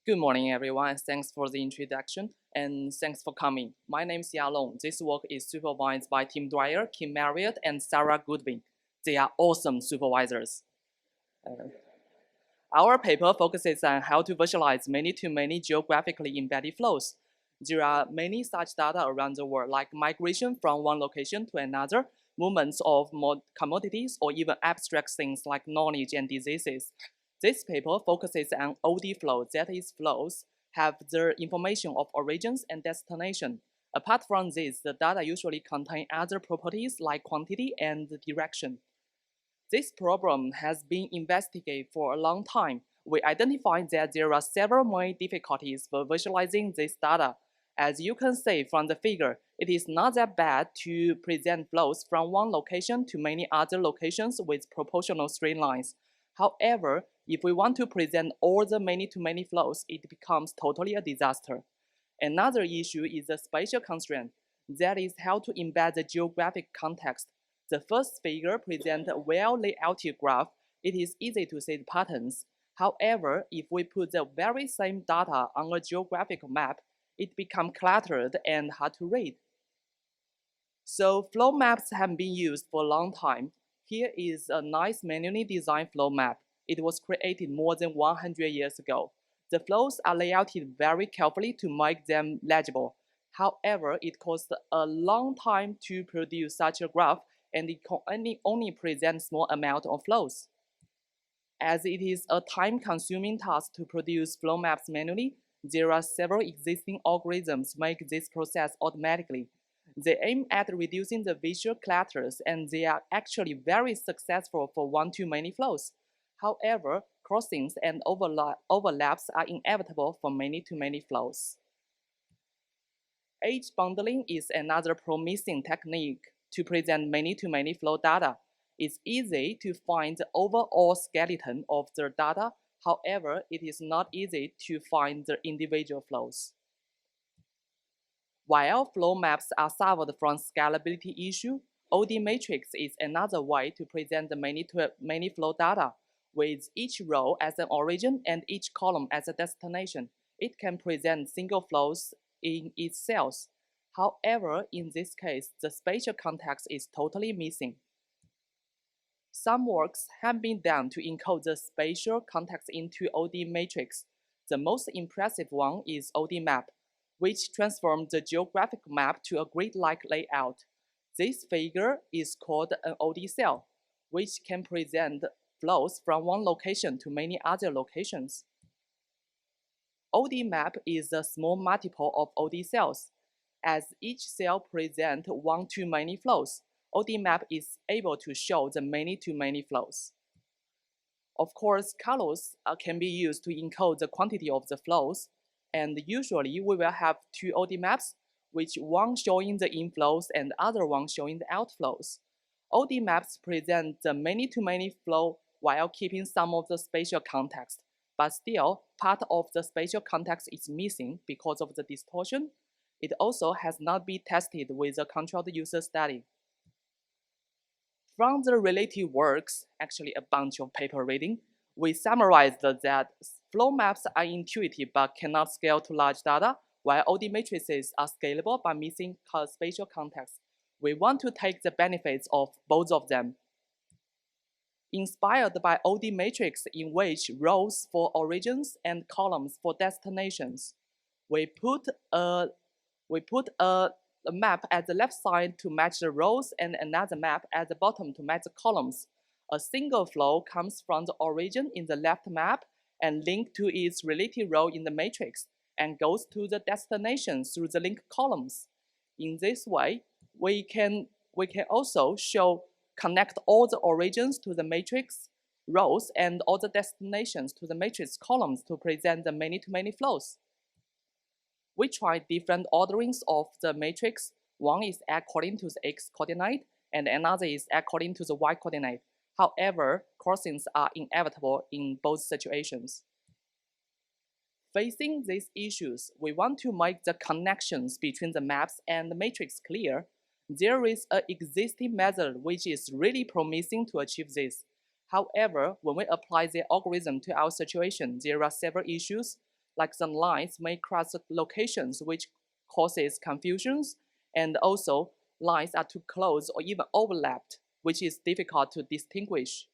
Good morning, everyone. Thanks for the introduction and thanks for coming. My name is Yalong. This work is supervised by Tim Dwyer, Kim Marriott, and Sarah Goodwin. They are awesome supervisors. Our paper focuses on how to visualize many-to-many geographically embedded flows. There are many such data around the world, like migration from one location to another, movements of commodities, or even abstract things like knowledge and diseases. This paper focuses on OD flows, that is, flows have the information of origins and destination. Apart from this, the data usually contain other properties like quantity and direction. This problem has been investigated for a long time. We identified that there are several main difficulties for visualizing this data. As you can see from the figure, it is not that bad to present flows from one location to many other locations with proportional straight lines. However, if we want to present all the many-to-many flows, it becomes totally a disaster. Another issue is the spatial constraint. That is how to embed the geographic context. The first figure presents a well-layouted graph. It is easy to see the patterns. However, if we put the very same data on a geographic map, it becomes cluttered and hard to read. So flow maps have been used for a long time. Here is a nice manually designed flow map. It was created more than 100 years ago. The flows are layouted very carefully to make them legible. However, it costs a long time to produce such a graph, and it can only present small amount of flows. As it is a time-consuming task to produce flow maps manually, there are several existing algorithms to make this process automatically. They aim at reducing the visual clutters, and they are actually very successful for one-to-many flows. However, crossings and overlaps are inevitable for many-to-many flows. Edge bundling is another promising technique to present many-to-many flow data. It's easy to find the overall skeleton of the data. However, it is not easy to find the individual flows. While flow maps are solved from scalability issue, OD matrix is another way to present the many-to-many flow data. With each row as an origin and each column as a destination, it can present single flows in its cells. However, in this case, the spatial context is totally missing. Some works have been done to encode the spatial context into OD matrix. The most impressive one is OD map, which transforms the geographic map to a grid-like layout. This figure is called an OD cell, which can present flows from one location to many other locations. OD map is a small multiple of OD cells. As each cell presents one-to-many flows, OD map is able to show the many-to-many flows. Of course, colors can be used to encode the quantity of the flows, and usually we will have two OD maps, which one showing the inflows and the other one showing the outflows. OD maps present the many-to-many flow while keeping some of the spatial context, but still part of the spatial context is missing because of the distortion. It also has not been tested with a controlled user study. From the related works, actually a bunch of paper reading, we summarized that flow maps are intuitive but cannot scale to large data, while OD matrices are scalable but missing spatial context. We want to take the benefits of both of them. Inspired by OD matrix in which rows for origins and columns for destinations, we put a map at the left side to match the rows and another map at the bottom to match the columns. A single flow comes from the origin in the left map and linked to its related row in the matrix and goes to the destination through the linked columns. In this way, we can also connect all the origins to the matrix rows and all the destinations to the matrix columns to present the many-to-many flows. We tried different orderings of the matrix. One is according to the x coordinate, and another is according to the y coordinate. However, crossings are inevitable in both situations. Facing these issues, we want to make the connections between the maps and the matrix clear. There is an existing method which is really promising to achieve this. However, when we apply the algorithm to our situation, there are several issues. like some lines may cross locations which causes confusions, and also lines are too close or even overlapped, which is difficult to distinguish.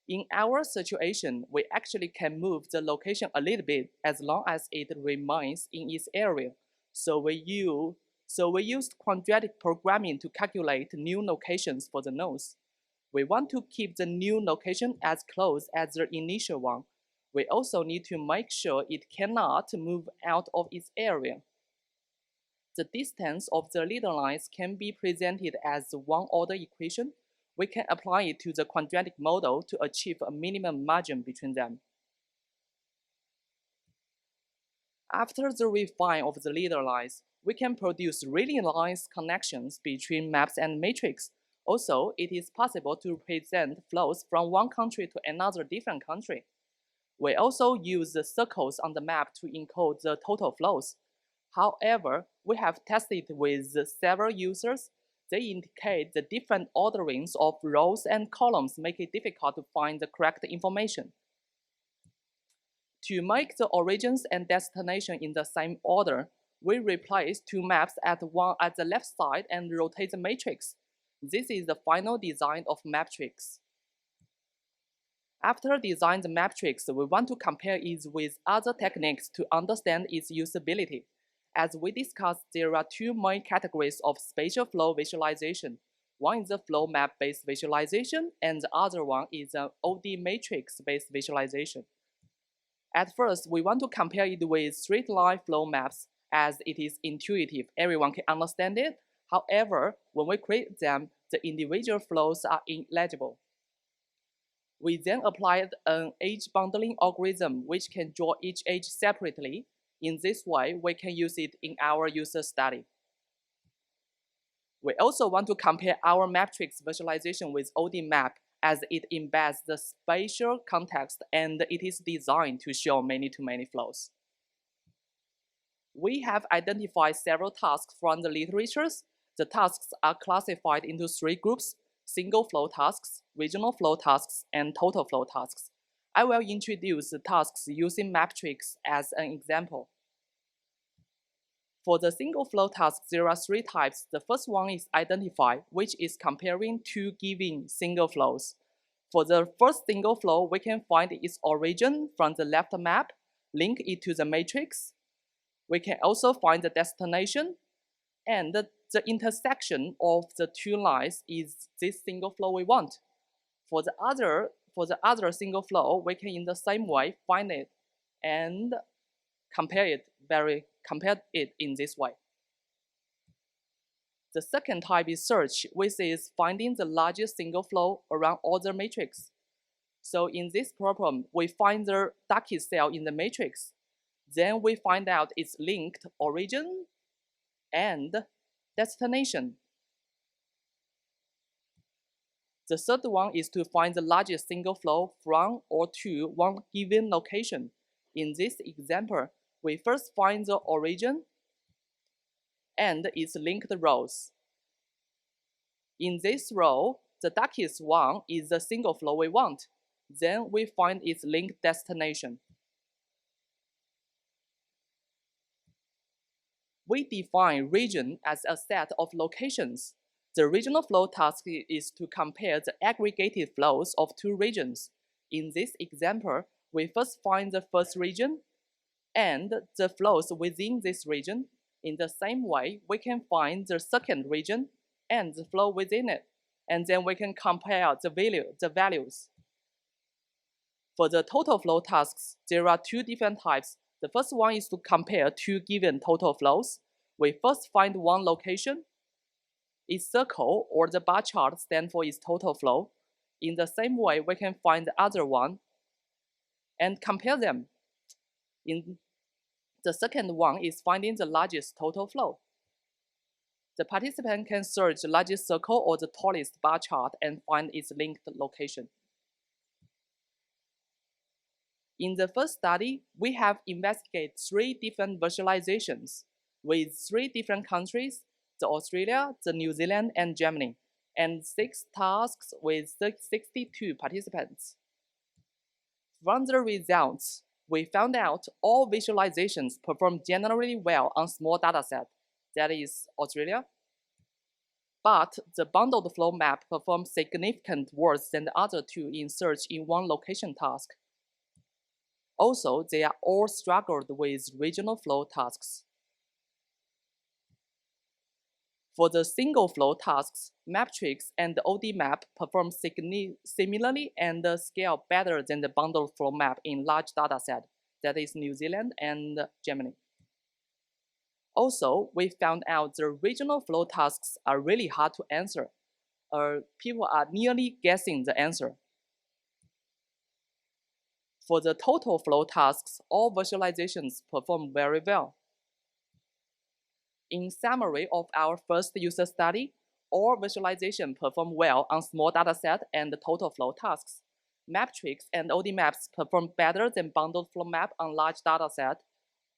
In our situation, we actually can move the location a little bit as long as it remains in its area. So we used quadratic programming to calculate new locations for the nodes. We want to keep the new location as close as the initial one. We also need to make sure it cannot move out of its area. The distance of the leader lines can be presented as the one-order equation. We can apply it to the quadratic model to achieve a minimum margin between them. After the refine of the leader lines, we can produce really nice connections between maps and matrix. Also, it is possible to present flows from one country to another different country. We also use the circles on the map to encode the total flows. However, we have tested with several users. They indicate the different orderings of rows and columns make it difficult to find the correct information. To make the origins and destination in the same order, we replace two maps at the left side and rotate the matrix. This is the final design of matrix. After designing the matrix, we want to compare it with other techniques to understand its usability. As we discussed, there are two main categories of spatial flow visualization. One is the flow map-based visualization, and the other one is an OD matrix-based visualization. At first, we want to compare it with straight-line flow maps, as it is intuitive, everyone can understand it. However, when we create them, the individual flows are illegible. We then applied an edge bundling algorithm which can draw each edge separately. In this way, we can use it in our user study. We also want to compare our matrix visualization with OD map, as it embeds the spatial context and it is designed to show many-to-many flows. We have identified several tasks from the literatures. The tasks are classified into three groups: single flow tasks, regional flow tasks, and total flow tasks. I will introduce the tasks using matrix as an example. For the single flow task, there are three types. The first one is identify, which is comparing two given single flows. For the first single flow, we can find its origin from the left map, link it to the matrix. We can also find the destination, and the intersection of the two lines is this single flow we want. For the other single flow, we can in the same way find it and compare it in this way. The second type is search, which is finding the largest single flow around all the matrix. So in this problem, we find the darkest cell in the matrix. Then we find out its linked origin and destination. The third one is to find the largest single flow from or to one given location. In this example, we first find the origin and its linked rows. In this row, the darkest one is the single flow we want. Then we find its linked destination. We define region as a set of locations. The regional flow task is to compare the aggregated flows of two regions. In this example, we first find the first region and the flows within this region. In the same way, we can find the second region and the flow within it, and then we can compare the values. For the total flow tasks, there are two different types. The first one is to compare two given total flows. We first find one location. Its circle or the bar chart stands for its total flow. In the same way, we can find the other one and compare them. In the second one is finding the largest total flow. The participant can search the largest circle or the tallest bar chart and find its linked location. In the first study, we have investigated 3 different visualizations with 3 different countries: the Australia, the New Zealand, and Germany, and 6 tasks with 62 participants. From the results, we found out all visualizations perform generally well on small dataset, that is Australia. But the bundled flow map performs significantly worse than the other two in search in one location task. Also, they are all struggled with regional flow tasks. For the single flow tasks, Matrix and ODMap perform similarly and scale better than the bundled flow map in large dataset, that is New Zealand and Germany. Also, we found out the regional flow tasks are really hard to answer. People are nearly guessing the answer. For the total flow tasks, all visualizations perform very well. In summary of our first user study, all visualization perform well on small dataset and total flow tasks. Matrix and ODMaps perform better than bundled flow map on large dataset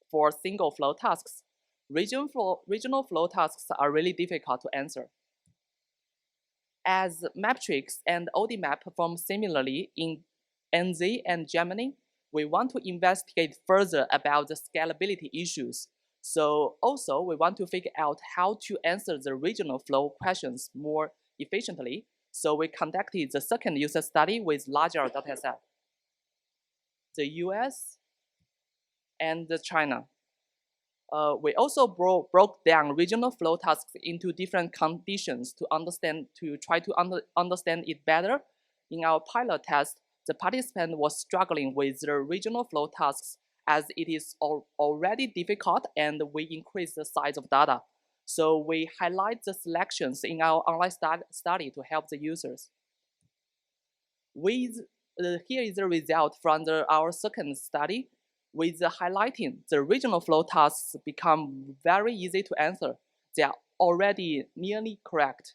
for single flow tasks. Regional flow tasks are really difficult to answer. As Matrix and ODMap perform similarly in NZ and Germany, we want to investigate further about the scalability issues. So also, we want to figure out how to answer the regional flow questions more efficiently. So we conducted the second user study with larger dataset. The US and China. We also broke down regional flow tasks into different conditions to try to understand it better. In our pilot test, the participant was struggling with the regional flow tasks as it is already difficult, and we increase the size of data. So we highlight the selections in our online study to help the users. Here is the result from our second study. With the highlighting, the regional flow tasks become very easy to answer. They are already nearly correct.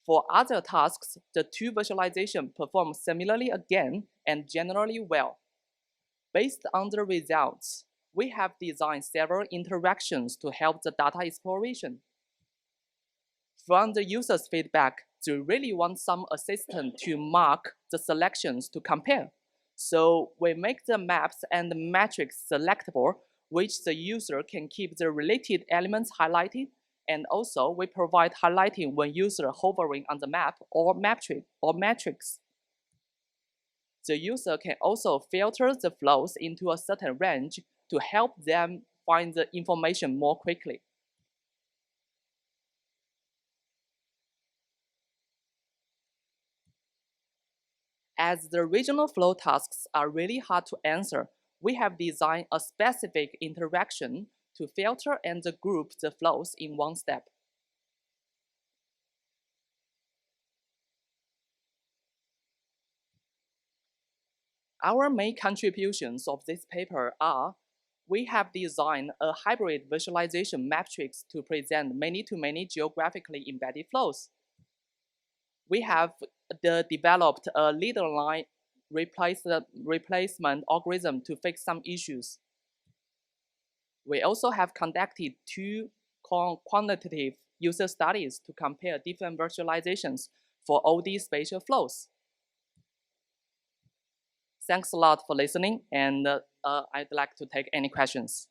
For other tasks, the two visualizations perform similarly again and generally well. Based on the results, we have designed several interactions to help the data exploration. From the user's feedback, they really want some assistance to mark the selections to compare. So we make the maps and the matrix selectable, which the user can keep the related elements highlighted, and also we provide highlighting when user hovering on the map or matrix. The user can also filter the flows into a certain range to help them find the information more quickly. As the regional flow tasks are really hard to answer, we have designed a specific interaction to filter and group the flows in one step. Our main contributions of this paper are: we have designed a hybrid visualization matrix to present many-to-many geographically embedded flows. We have developed a leader line replacement algorithm to fix some issues. We also have conducted two quantitative user studies to compare different visualizations for OD spatial flows. Thanks a lot for listening, and I'd like to take any questions.